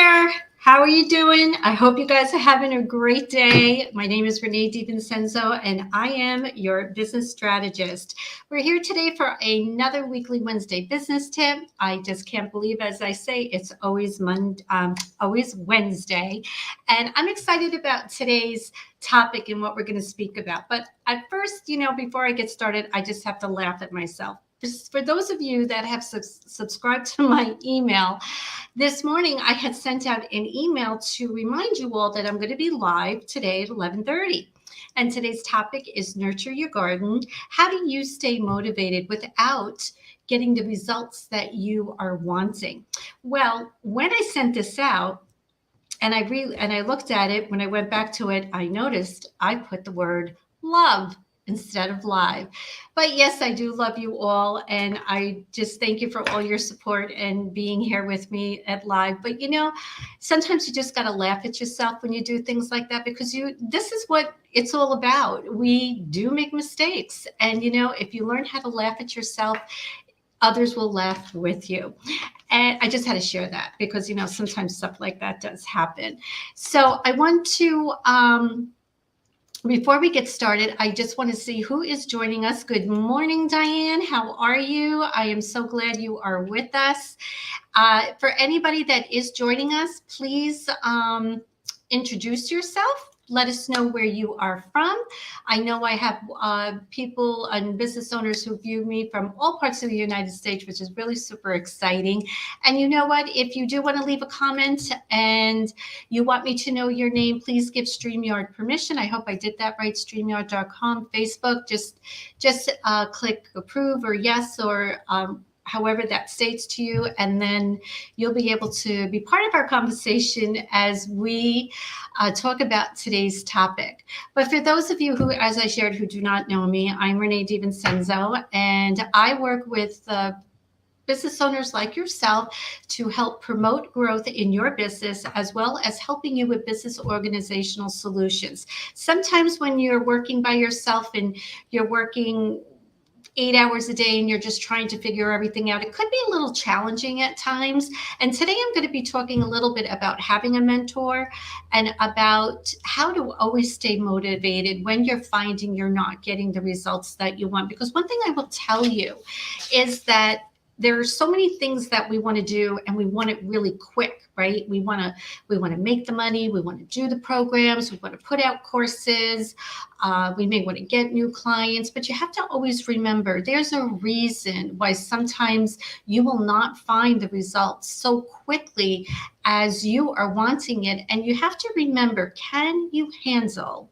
there. How are you doing? I hope you guys are having a great day. My name is Renee DiVincenzo, and I am your business strategist. We're here today for another weekly Wednesday business tip. I just can't believe, as I say, it's always always Wednesday, and I'm excited about today's topic and what we're going to speak about. But at first, before I get started, I just have to laugh at myself. Just for those of you that have subscribed to my email, this morning I had sent out an email to remind you all that I'm going to be live today at 11:30. And today's topic is nurture your garden. How do you stay motivated without getting the results that you are wanting? Well, when I sent this out, and I looked at it, when I went back to it, I noticed I put the word love instead of live. But yes, I do love you all, and I just thank you for all your support and being here with me at live. But sometimes you just got to laugh at yourself when you do things like that, because this is what it's all about. We do make mistakes, and if you learn how to laugh at yourself, others will laugh with you. And I just had to share that because, sometimes stuff like that does happen. So I want to, before we get started, I just want to see who is joining us. Good morning, Diane. How are you? I am so glad you are with us. For anybody that is joining us, please introduce yourself. Let us know where you are from. I know I have people and business owners who view me from all parts of the United States, which is really super exciting. And you know what? If you do want to leave a comment and you want me to know your name, please give StreamYard permission. I hope I did that right. StreamYard.com, Facebook. Just click approve or yes, or however that states to you, and then you'll be able to be part of our conversation as we talk about today's topic. But for those of you who, as I shared, who do not know me, I'm Renee DiVincenzo, and I work with business owners like yourself to help promote growth in your business, as well as helping you with business organizational solutions. Sometimes when you're working by yourself and you're working 8 hours a day and you're just trying to figure everything out, it could be a little challenging at times. And today I'm going to be talking a little bit about having a mentor and about how to always stay motivated when you're finding you're not getting the results that you want. Because one thing I will tell you is that there are so many things that we want to do, and we want it really quick, right? We want to make the money. We want to do the programs. We want to put out courses. We may want to get new clients, but you have to always remember there's a reason why sometimes you will not find the results so quickly as you are wanting it. And you have to remember, can you handle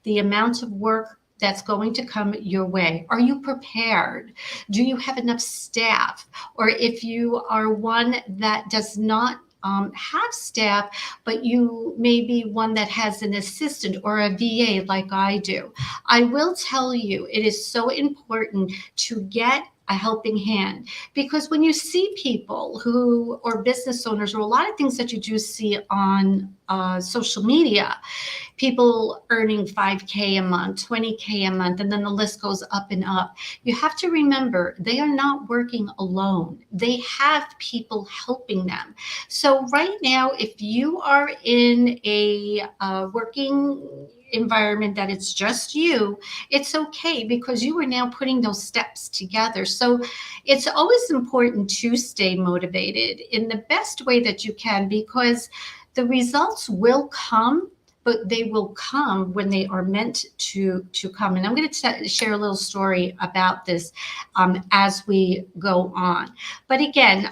the amount of work that's going to come your way? Are you prepared? Do you have enough staff? Or if you are one that does not have staff, but you may be one that has an assistant or a VA like I do, I will tell you it is so important to get a helping hand, because when you see people who, or business owners, or a lot of things that you do see on social media, people earning 5K a month, 20K a month, and then the list goes up and up. You have to remember they are not working alone. They have people helping them. So right now, if you are in a working environment that it's just you, it's okay, because you are now putting those steps together. So it's always important to stay motivated in the best way that you can, because the results will come, but they will come when they are meant to come. And I'm going to share a little story about this as we go on. But again,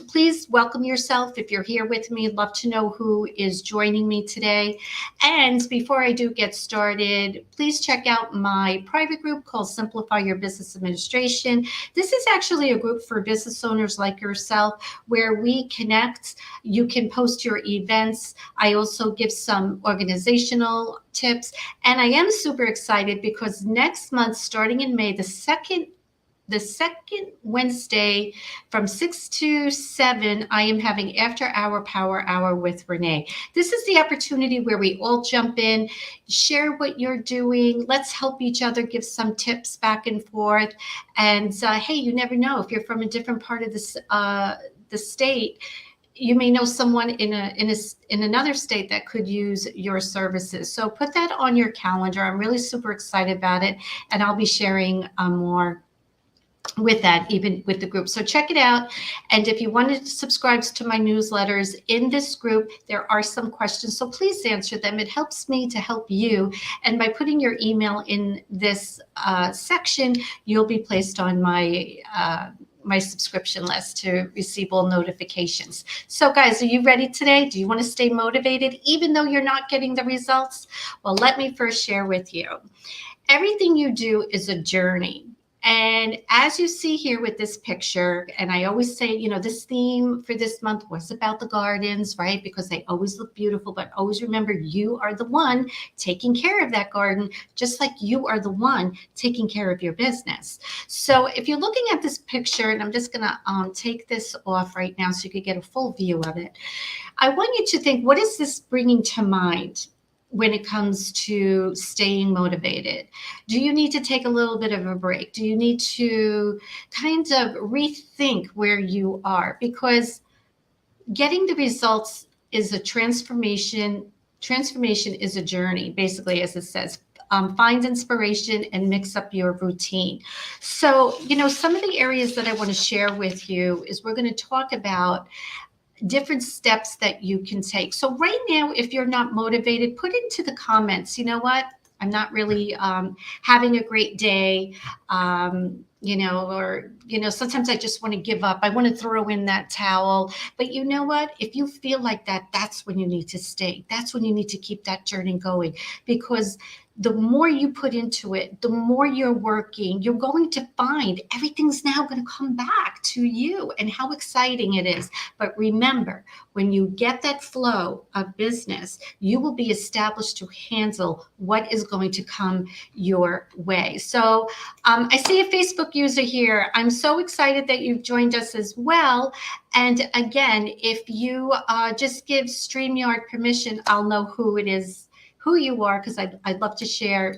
please welcome yourself if you're here with me. I'd love to know who is joining me today. And before I do get started, please check out my private group called Simplify Your Business Administration. This is actually a group for business owners like yourself where we connect. You can post your events. I also give some organizational tips. And I am super excited because next month, starting in May, the second Wednesday from 6 to 7, I am having After Hour Power Hour with Renee. This is the opportunity where we all jump in, share what you're doing. Let's help each other, give some tips back and forth. And hey, you never know, if you're from a different part of the state, you may know someone in another state that could use your services. So put that on your calendar. I'm really super excited about it, and I'll be sharing more with that, even with the group. So check it out. And if you wanted to subscribe to my newsletters in this group, there are some questions. So please answer them. It helps me to help you. And by putting your email in this section, you'll be placed on my subscription list to receive all notifications. So guys, are you ready today? Do you want to stay motivated even though you're not getting the results? Well, let me first share with you. Everything you do is a journey. And as you see here with this picture, and I always say, this theme for this month was about the gardens, right? Because they always look beautiful, but always remember you are the one taking care of that garden, just like you are the one taking care of your business. So if you're looking at this picture, and I'm just gonna take this off right now so you could get a full view of it. I want you to think, what is this bringing to mind when it comes to staying motivated? Do you need to take a little bit of a break? Do you need to kind of rethink where you are? Because getting the results is a transformation. Transformation is a journey, basically, as it says. Find inspiration and mix up your routine. So, some of the areas that I want to share with you is we're going to talk about different steps that you can take. So right now, if you're not motivated, put into the comments, you know what? I'm not really having a great day, or, sometimes I just want to give up. I want to throw in that towel. But you know what? If you feel like that, that's when you need to stay. That's when you need to keep that journey going, because the more you put into it, the more you're working, you're going to find everything's now going to come back to you, and how exciting it is. But remember, when you get that flow of business, you will be established to handle what is going to come your way. So I see a Facebook user here. I'm so excited that you've joined us as well. And again, if you just give StreamYard permission, I'll know who it is, who you are, because I'd love to share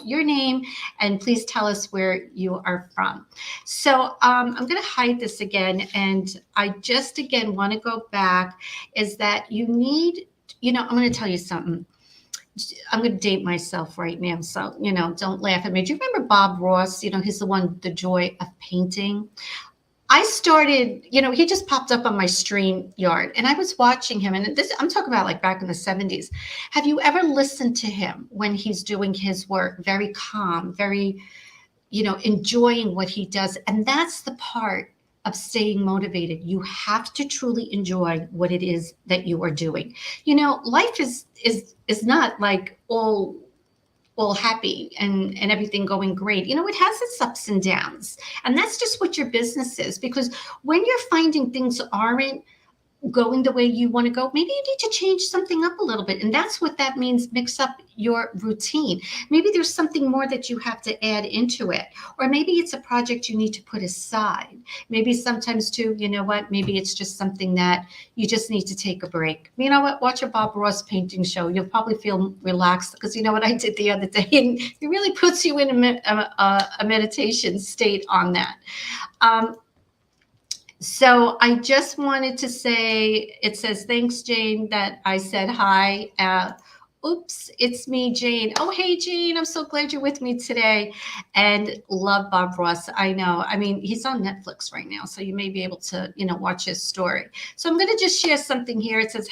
your name, and please tell us where you are from. So I'm going to hide this again, and I just again want to go back, is that you need, I'm going to tell you something. I'm going to date myself right now, so don't laugh at me. Do you remember Bob Ross? He's the one, The Joy of Painting. I started, he just popped up on my StreamYard, and I was watching him, and this, I'm talking about like back in the 70s. Have you ever listened to him when he's doing his work? Very calm, very, enjoying what he does. And that's the part of staying motivated. You have to truly enjoy what it is that you are doing. Life is not like all happy and everything going great. It has its ups and downs. And that's just what your business is. Because when you're finding things aren't going the way you want to go, maybe you need to change something up a little bit. And that's what that means. Mix up your routine. Maybe there's something more that you have to add into it. Or maybe it's a project you need to put aside. Maybe sometimes too, maybe it's just something that you just need to take a break. You know what? Watch a Bob Ross painting show. You'll probably feel relaxed, because you know what I did the other day, and it really puts you in a meditation state on that. So I just wanted to say, it says, thanks, Jane, that I said hi. Oops, it's me, Jane. Oh, hey, Jane, I'm so glad you're with me today. And love Bob Ross. I know. I mean, he's on Netflix right now, so you may be able to, watch his story. So I'm going to just share something here. It says,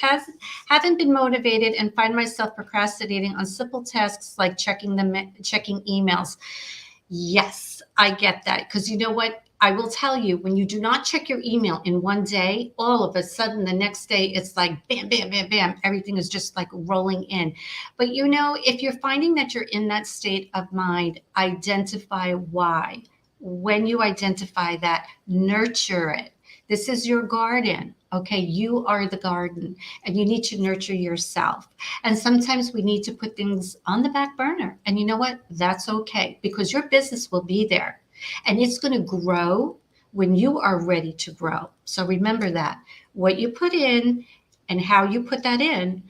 haven't been motivated and find myself procrastinating on simple tasks like checking emails. Yes, I get that. Because you know what? I will tell you, when you do not check your email in one day, all of a sudden the next day it's like bam, bam, bam, bam. Everything is just like rolling in. But if you're finding that you're in that state of mind, identify why. When you identify that, nurture it. This is your garden. Okay, you are the garden, and you need to nurture yourself. And sometimes we need to put things on the back burner. And you know what? That's okay, because your business will be there. And it's going to grow when you are ready to grow. So remember that. What you put in and how you put that in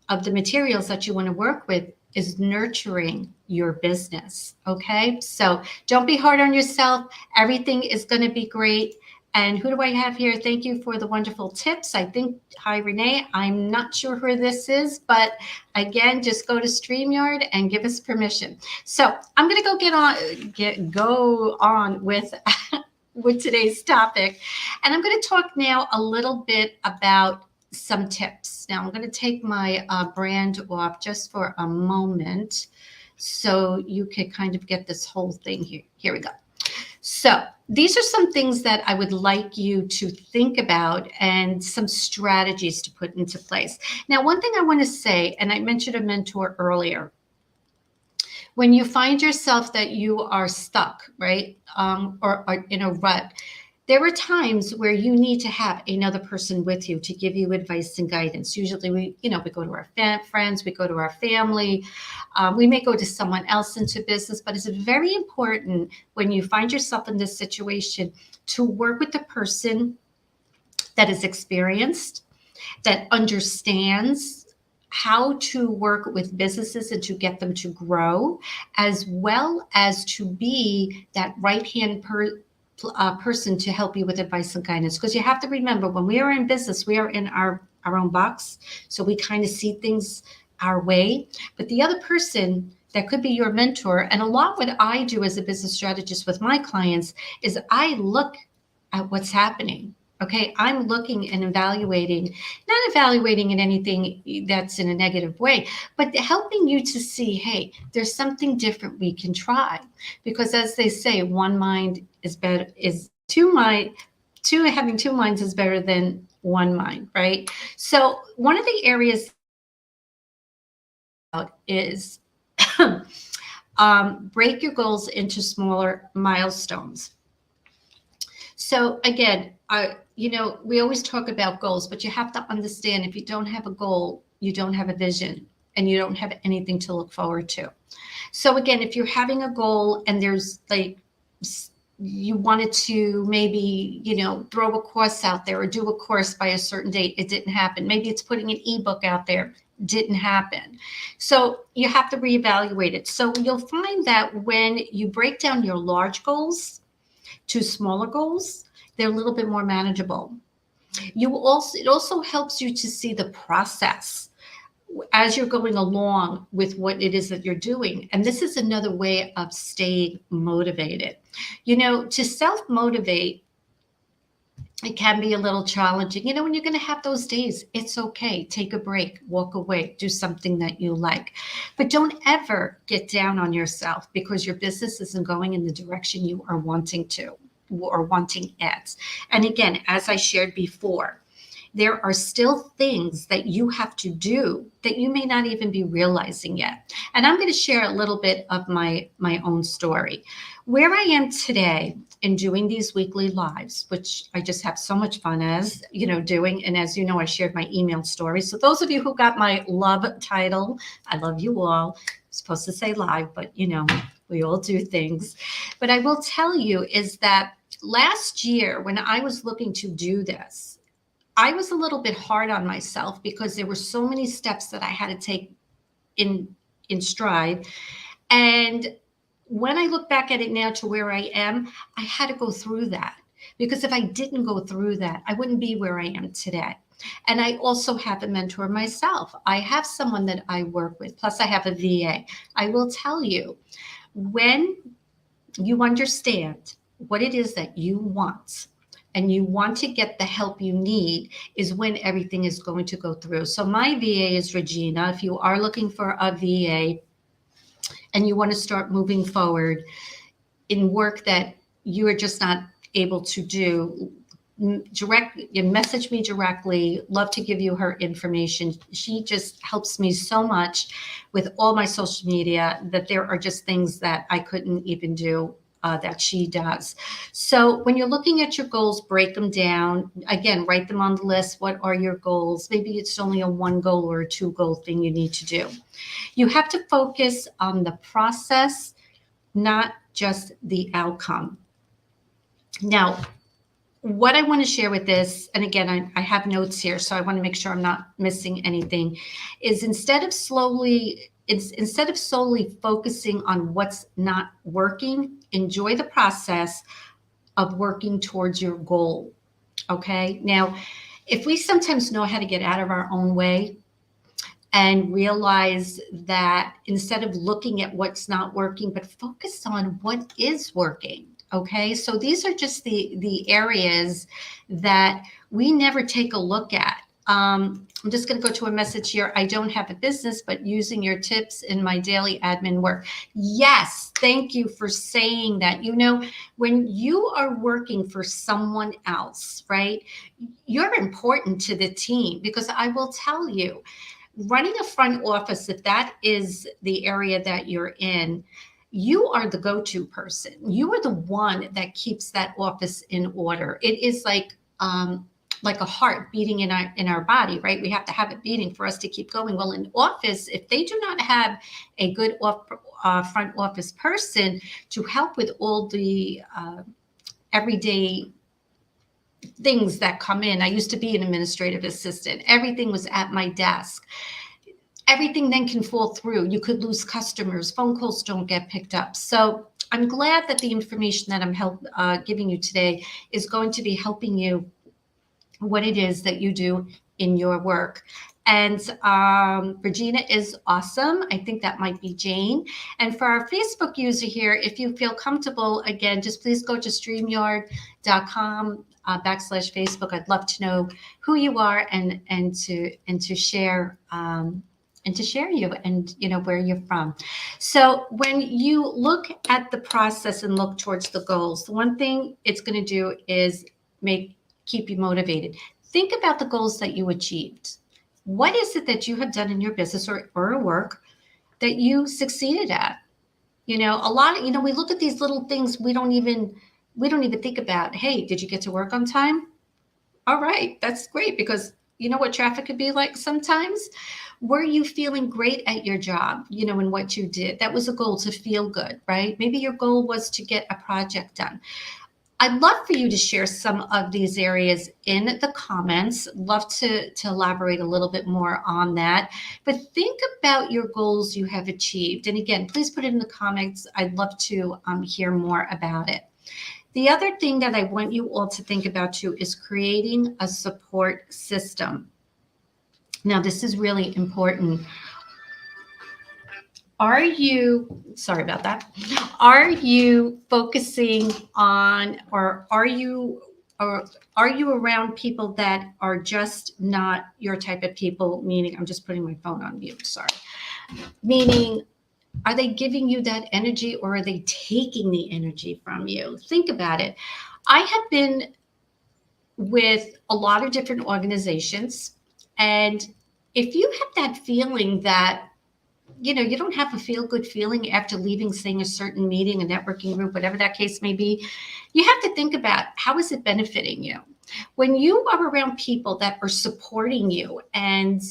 of the materials that you want to work with is nurturing your business. Okay? So don't be hard on yourself. Everything is going to be great. And who do I have here? Thank you for the wonderful tips. I think, hi, Renee. I'm not sure who this is, but again, just go to StreamYard and give us permission. So I'm going to go on with, with today's topic. And I'm going to talk now a little bit about some tips. Now I'm going to take my brand off just for a moment so you can kind of get this whole thing here. Here we go. So these are some things that I would like you to think about and some strategies to put into place. Now, one thing I want to say, and I mentioned a mentor earlier, when you find yourself that you are stuck, right, or in a rut, there are times where you need to have another person with you to give you advice and guidance. Usually we go to our friends, we go to our family, we may go to someone else into business, but it's very important when you find yourself in this situation to work with the person that is experienced, that understands how to work with businesses and to get them to grow, as well as to be that right-hand person to help you with advice and guidance. Because you have to remember, when we are in business, we are in our own box. So we kind of see things our way. But the other person that could be your mentor, and a lot what I do as a business strategist with my clients is I look at what's happening. Okay, I'm looking and evaluating, not evaluating in anything that's in a negative way, but helping you to see, hey, there's something different we can try. Because as they say, one mind is better, having two minds is better than one mind, right? So one of the areas is break your goals into smaller milestones. So again, we always talk about goals, but you have to understand, if you don't have a goal, you don't have a vision and you don't have anything to look forward to. So again, if you're having a goal and there's like, you wanted to maybe, throw a course out there or do a course by a certain date, it didn't happen. Maybe it's putting an ebook out there, didn't happen. So you have to reevaluate it. So you'll find that when you break down your large goals to smaller goals, they're a little bit more manageable. It also helps you to see the process as you're going along with what it is that you're doing. And this is another way of staying motivated. To self-motivate, it can be a little challenging. When you're going to have those days, it's okay. Take a break, walk away, do something that you like. But don't ever get down on yourself because your business isn't going in the direction you are wanting to or wanting it. And again, as I shared before, there are still things that you have to do that you may not even be realizing yet. And I'm going to share a little bit of my own story. Where I am today in doing these weekly lives, which I just have so much fun doing. And as you know, I shared my email story. So those of you who got my love title, I love you all. I'm supposed to say live, but we all do things. But I will tell you is that last year when I was looking to do this, I was a little bit hard on myself because there were so many steps that I had to take in stride. And when I look back at it now to where I am, I had to go through that, because if I didn't go through that, I wouldn't be where I am today. And I also have a mentor myself. I have someone that I work with, plus I have a VA. I will tell you, when you understand what it is that you want, and you want to get the help you need, is when everything is going to go through. So my VA is Regina. If you are looking for a VA and you want to start moving forward in work that you are just not able to do, you message me directly. Love to give you her information. She just helps me so much with all my social media that there are just things that I couldn't even do that she does. So when you're looking at your goals, break them down. Again, write them on the list. What are your goals? Maybe it's only a 1 goal or a 2 goal thing you need to do. You have to focus on the process, not just the outcome. Now, what I want to share with this, and again, I have notes here, so I want to make sure I'm not missing anything, is instead of solely focusing on what's not working, enjoy the process, of working towards your goal. Okay. Now, if we sometimes know how to get out of our own way and realize that instead of looking at what's not working, but focus on what is working. Okay. So these are just the areas that we never take a look at. I'm just going to go to a message here. I don't have a business, but using your tips in my daily admin work. Yes, thank you for saying that. You know, when you are working for someone else, right, you're important to the team, because I will tell you, running a front office, if that is the area that you're in, you are the go-to person. You are the one that keeps that office in order. It is like a heart beating in our body, right? We have to have it beating for us to keep going. Well, in office, if they do not have a good front office person to help with all the everyday things that come in. I used to be an administrative assistant. Everything was at my desk. Everything then can fall through. You could lose customers. Phone calls don't get picked up. So I'm glad that the information that I'm giving you today is going to be helping you what it is that you do in your work. And Regina is awesome. I think that might be Jane. And for our Facebook user here, if you feel comfortable, again, just please go to StreamYard.com /Facebook. I'd love to know who you are and to share you and where you're from. So when you look at the process and look towards the goals, the one thing it's going to do is keep you motivated. Think about the goals that you achieved. What is it that you have done in your business or at work that you succeeded at? A lot of, we look at these little things, we don't even think about, hey, did you get to work on time? All right, that's great, because you know what traffic could be like sometimes? Were you feeling great at your job, in what you did? That was a goal, to feel good, right? Maybe your goal was to get a project done. I'd love for you to share some of these areas in the comments. Love to elaborate a little bit more on that. But think about your goals you have achieved. And again, please put it in the comments. I'd love to hear more about it. The other thing that I want you all to think about too is creating a support system. Now, this is really important. Sorry about that. Are you focusing on, or are you around people that are just not your type of people? Meaning, I'm just putting my phone on mute, sorry. Meaning, are they giving you that energy, or are they taking the energy from you? Think about it. I have been with a lot of different organizations, and if you have that feeling that you don't have a feel-good feeling after leaving, saying a certain meeting, a networking group, whatever that case may be, you have to think about, how is it benefiting you? When you are around people that are supporting you and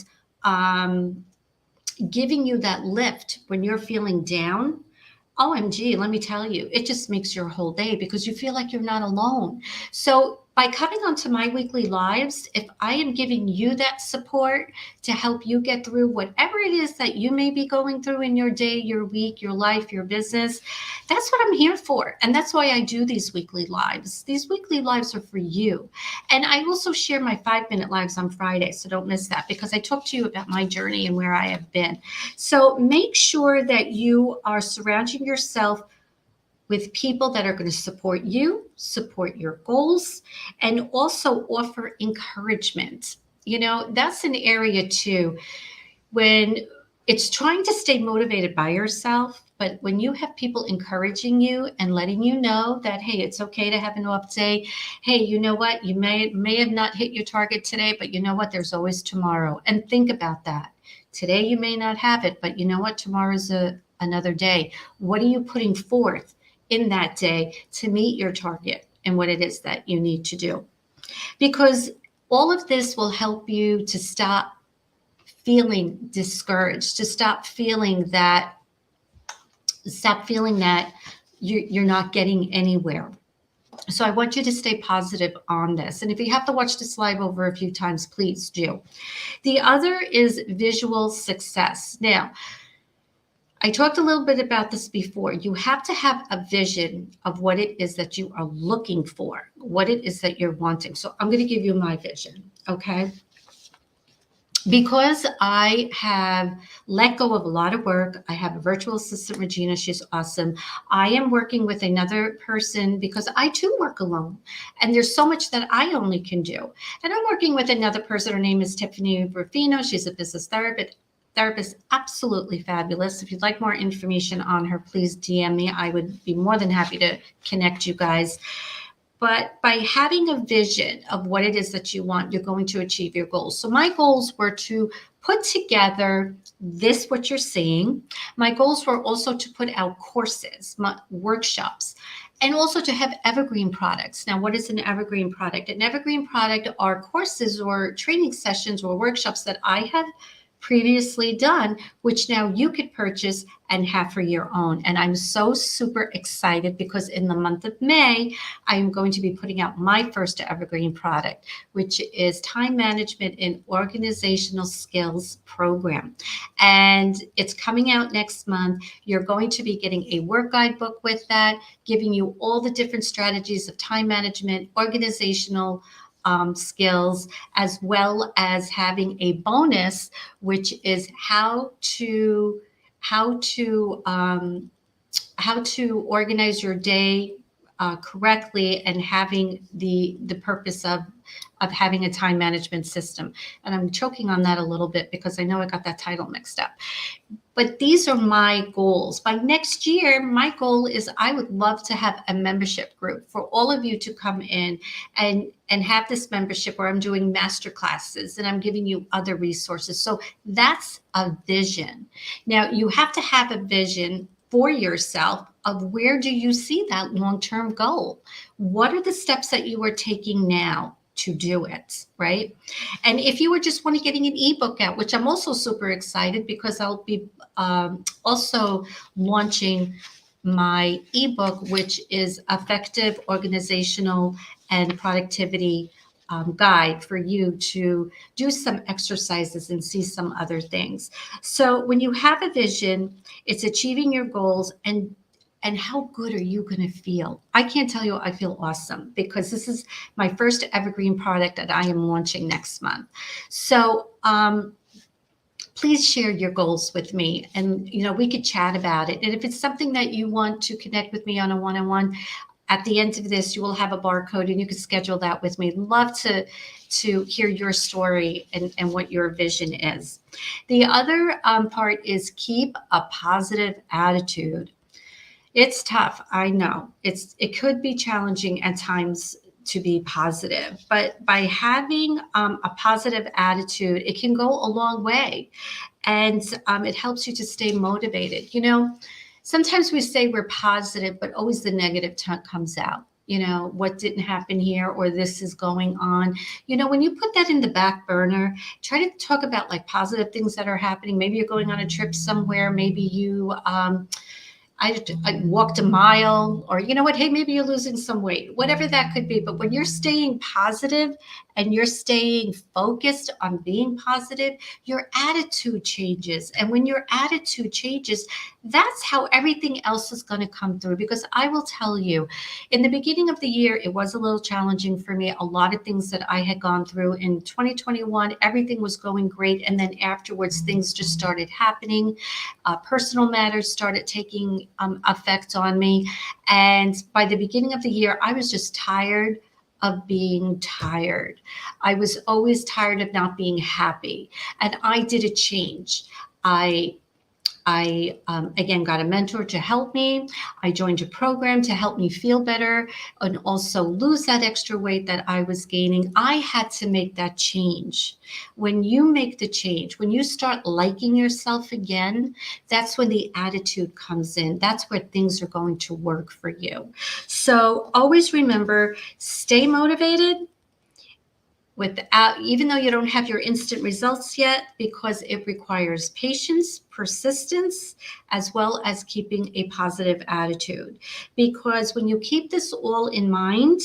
giving you that lift when you're feeling down, OMG, let me tell you, it just makes your whole day, because you feel like you're not alone. So by coming onto my weekly lives, if I am giving you that support to help you get through whatever it is that you may be going through in your day, your week, your life, your business, that's what I'm here for. And that's why I do these weekly lives. These weekly lives are for you. And I also share my 5-minute lives on Friday, so don't miss that, because I talk to you about my journey and where I have been. So make sure that you are surrounding yourself with people that are going to support you, support your goals, and also offer encouragement. That's an area too, when it's trying to stay motivated by yourself, but when you have people encouraging you and letting you know that, hey, it's okay to have an off day. Hey, you know what? You may have not hit your target today, but you know what? There's always tomorrow. And think about that. Today you may not have it, but you know what? Tomorrow's another day. What are you putting forth in that day to meet your target and what it is that you need to do? Because all of this will help you to stop feeling discouraged, to stop feeling that you're not getting anywhere. So I want you to stay positive on this. And if you have to watch this live over a few times, please do. The other is visual success. Now, I talked a little bit about this before. You have to have a vision of what it is that you are looking for, what it is that you're wanting. So I'm going to give you my vision, okay? Because I have let go of a lot of work, I have a virtual assistant, Regina. She's awesome. I am working with another person because I too work alone. And there's so much that I only can do. And I'm working with another person. Her name is Tiffany Rufino. She's a business therapist, absolutely fabulous. If you'd like more information on her, please DM me. I would be more than happy to connect you guys. But by having a vision of what it is that you want, you're going to achieve your goals. So my goals were to put together this, what you're seeing. My goals were also to put out courses, workshops, and also to have evergreen products. Now, what is an evergreen product? An evergreen product are courses or training sessions or workshops that I have previously done, which now you could purchase and have for your own. And I'm so super excited because in the month of May, I am going to be putting out my first evergreen product, which is time management and organizational skills program. And it's coming out next month. You're going to be getting a work guidebook with that, giving you all the different strategies of time management, organizational skills, as well as having a bonus, which is how to organize your day correctly, and having the purpose of having a time management system. And I'm choking on that a little bit because I know I got that title mixed up. But these are my goals. By next year, my goal is I would love to have a membership group for all of you to come in and have this membership where I'm doing master classes and I'm giving you other resources. So that's a vision. Now, you have to have a vision for yourself of where do you see that long-term goal? What are the steps that you are taking now to do it, right? And if you were just want to getting an ebook out, which I'm also super excited because I'll be also launching my ebook, which is effective organizational and productivity guide for you to do some exercises and see some other things. So when you have a vision, it's achieving your goals, and how good are you going to feel? I can't tell you, I feel awesome because this is my first evergreen product that I am launching next month. So please share your goals with me, and we could chat about it. And if it's something that you want to connect with me on a one-on-one, at the end of this, you will have a barcode and you can schedule that with me. Love to hear your story and what your vision is. The other part is keep a positive attitude. It's tough. I know it could be challenging at times to be positive, but by having a positive attitude, it can go a long way, and it helps you to stay motivated. Sometimes we say we're positive, but always the negative comes out. What didn't happen here, or this is going on. When you put that in the back burner, try to talk about like positive things that are happening. Maybe you're going on a trip somewhere. Maybe you I walked a mile, or hey, maybe you're losing some weight, whatever that could be. But when you're staying positive and you're staying focused on being positive, your attitude changes. And when your attitude changes, that's how everything else is going to come through. Because I will tell you, in the beginning of the year, it was a little challenging for me. A lot of things that I had gone through in 2021, everything was going great. And then afterwards, things just started happening. Personal matters started taking effect on me. And by the beginning of the year, I was just tired of being tired. I was always tired of not being happy. And I did a change. I again got a mentor to help me. I joined a program to help me feel better and also lose that extra weight that I was gaining. I had to make that change. When you make the change, when you start liking yourself again, that's when the attitude comes in. That's where things are going to work for you. So always remember, stay motivated, even though you don't have your instant results yet, because it requires patience, persistence, as well as keeping a positive attitude. Because when you keep this all in mind,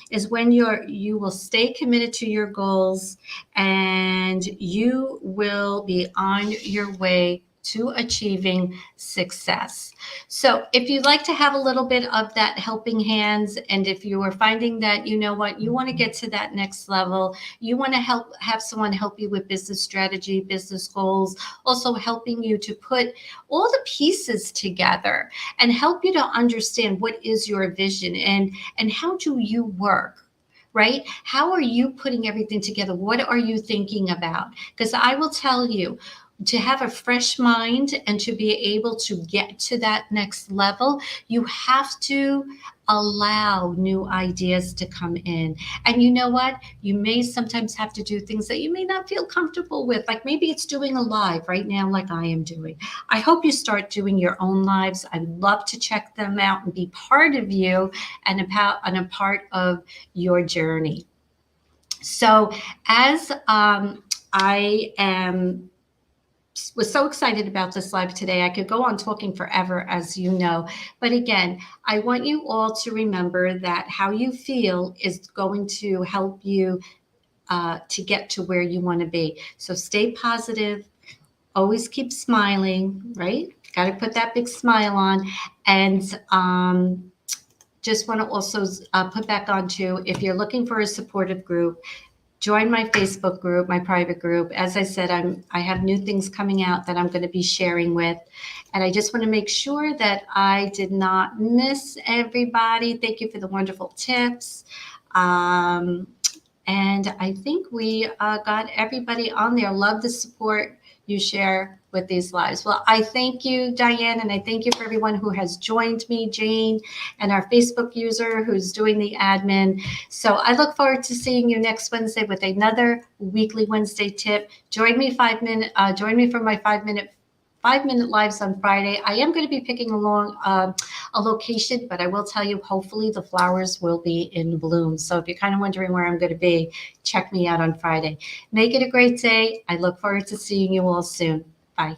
is when you will stay committed to your goals, and you will be on your way to achieving success. So if you'd like to have a little bit of that helping hands, and if you are finding that, you know what, you want to get to that next level, you want to have someone help you with business strategy, business goals, also helping you to put all the pieces together and help you to understand what is your vision and how do you work, right? How are you putting everything together? What are you thinking about? Because I will tell you, to have a fresh mind and to be able to get to that next level, you have to allow new ideas to come in. And you know what? You may sometimes have to do things that you may not feel comfortable with. Like maybe it's doing a live right now, like I am doing. I hope you start doing your own lives. I'd love to check them out and be part of you and a part of your journey. So as was so excited about this live today. I could go on talking forever, as you know. But again, I want you all to remember that how you feel is going to help you to get to where you want to be. So stay positive. Always keep smiling, right? Got to put that big smile on. And just want to also put back on too, if you're looking for a supportive group, join my Facebook group, my private group. As I said, I have new things coming out that I'm going to be sharing with. And I just want to make sure that I did not miss everybody. Thank you for the wonderful tips. And I think we got everybody on there. Love the support you share with these lives. Well, I thank you, Diane, and I thank you for everyone who has joined me, Jane, and our Facebook user who's doing the admin. So I look forward to seeing you next Wednesday with another weekly Wednesday tip. Join me for my 5-minute lives on Friday. I am going to be picking along a location, but I will tell you, hopefully the flowers will be in bloom. So if you're kind of wondering where I'm going to be, check me out on Friday. Make it a great day. I look forward to seeing you all soon. Bye.